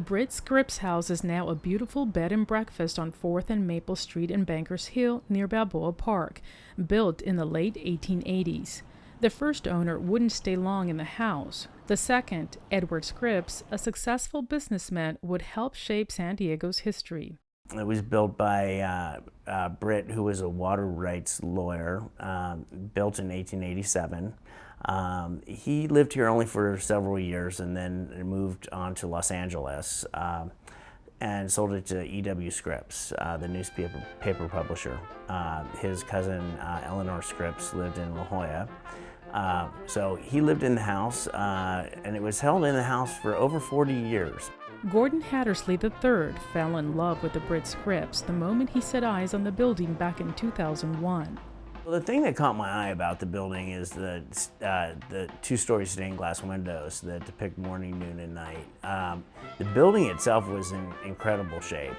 Britt-Scripps House is now a beautiful bed and breakfast on 4th and Maple Street in Bankers Hill near Balboa Park, built in the late 1880s. The first owner wouldn't stay long in the house. The second, Edward Scripps, a successful businessman, would help shape San Diego's history. It was built by Britt, who was a water rights lawyer, built in 1887. He lived here only for several years and then moved on to Los Angeles and sold it to E.W. Scripps, the newspaper publisher. His cousin, Eleanor Scripps, lived in La Jolla. So he lived in the house, and it was held in the house for over 40 years. Gordon Hattersley III fell in love with the Britt-Scripps the moment he set eyes on the building back in 2001. Well, the thing that caught my eye about the building is the two-story stained glass windows that depict morning, noon, and night. The building itself was in incredible shape.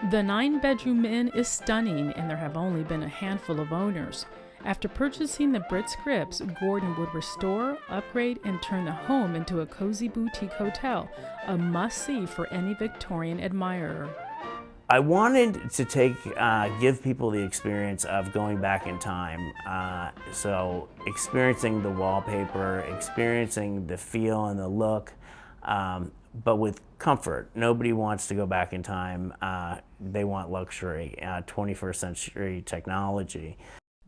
The 9-bedroom inn is stunning, and there have only been a handful of owners. After purchasing the Britt-Scripps, Gordon would restore, upgrade, and turn the home into a cozy boutique hotel, a must-see for any Victorian admirer. I wanted to give people the experience of going back in time. So experiencing the wallpaper, experiencing the feel and the look, but with comfort. Nobody wants to go back in time. They want luxury, 21st century technology.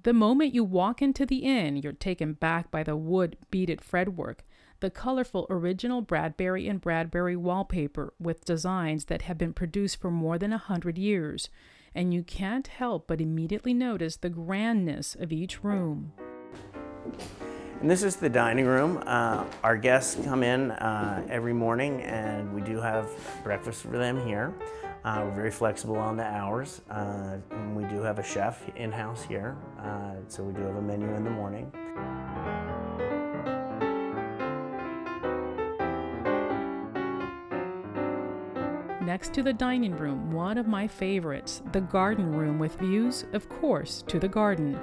The moment you walk into the inn, you're taken back by the wood beaded fretwork, the colorful original Bradbury and Bradbury wallpaper with designs that have been produced for more than 100 years, and you can't help but immediately notice the grandness of each room. And this is the dining room. Our guests come in every morning, and we do have breakfast for them here. We're very flexible on the hours. And we do have a chef in-house here, so we do have a menu in the morning. Next to the dining room, one of my favorites, the garden room with views, of course, to the garden.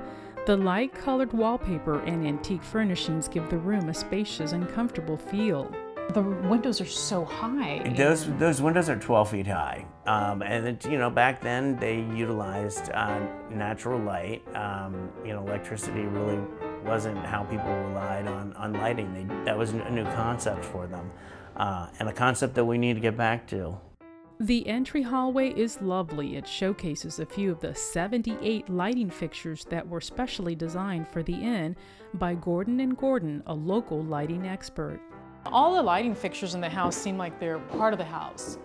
The light-colored wallpaper and antique furnishings give the room a spacious and comfortable feel. The windows are so high. Those windows are 12 feet high. Back then they utilized natural light. Electricity really wasn't how people relied on lighting. That was a new concept for them, and a concept that we need to get back to. The entry hallway is lovely. It showcases a few of the 78 lighting fixtures that were specially designed for the inn by Gordon & Gordon, a local lighting expert. All the lighting fixtures in the house seem like they're part of the house.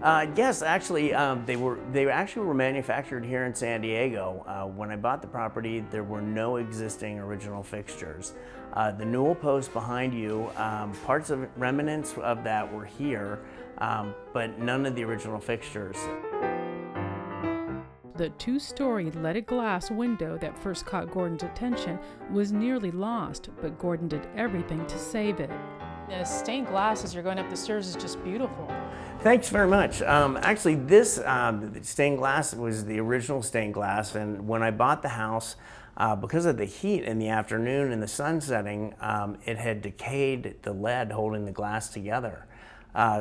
Yes, actually, they actually were manufactured here in San Diego. When I bought the property, there were no existing original fixtures. The newel post behind you, parts of remnants of that were here, but none of the original fixtures. The 2-story leaded glass window that first caught Gordon's attention was nearly lost, but Gordon did everything to save it. The stained glass as you're going up the stairs is just beautiful. Thanks very much. Actually, this stained glass was the original stained glass, and when I bought the house, because of the heat in the afternoon and the sun setting, it had decayed the lead holding the glass together.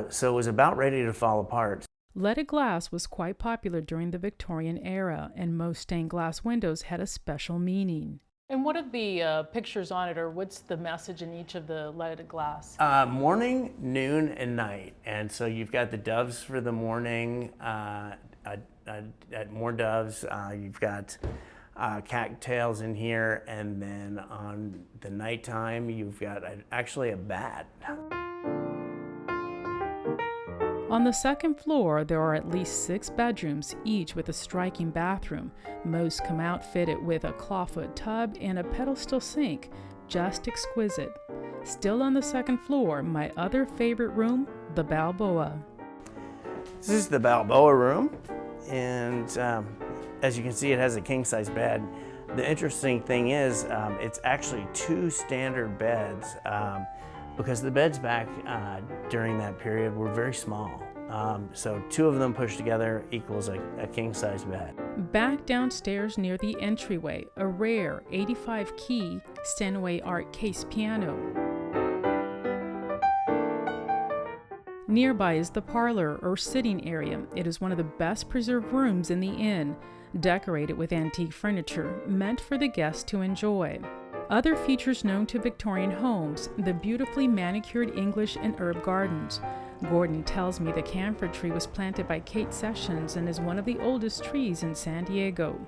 So it was about ready to fall apart. Leaded glass was quite popular during the Victorian era, and most stained glass windows had a special meaning. And what are the pictures on it, or what's the message in each of the leaded glass? Morning, noon, and night. And so you've got the doves for the morning, more doves. You've got cattails in here, and then on the nighttime, you've got actually a bat. On the second floor, there are at least 6 bedrooms, each with a striking bathroom. Most come outfitted with a clawfoot tub and a pedestal sink, just exquisite. Still on the second floor, my other favorite room, the Balboa. This is the Balboa room, and as you can see, it has a king-size bed. The interesting thing is, it's actually 2 standard beds, because the beds back during that period were very small. So 2 of them pushed together equals a king-size bed. Back downstairs near the entryway, a rare 85-key Steinway art case piano. Nearby is the parlor or sitting area. It is one of the best preserved rooms in the inn, decorated with antique furniture meant for the guests to enjoy. Other features known to Victorian homes: the beautifully manicured English and herb gardens. Gordon tells me the camphor tree was planted by Kate Sessions and is one of the oldest trees in San Diego.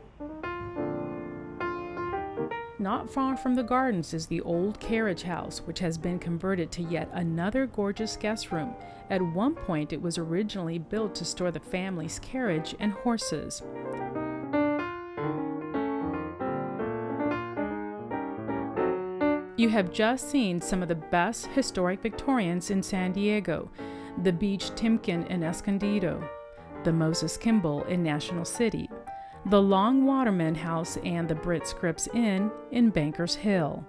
Not far from the gardens is the old carriage house, which has been converted to yet another gorgeous guest room. At one point, it was originally built to store the family's carriage and horses. You have just seen some of the best historic Victorians in San Diego: the Beach Timken in Escondido, the Moses Kimball in National City, the Long Waterman House, and the Britt-Scripps Inn in Bankers Hill.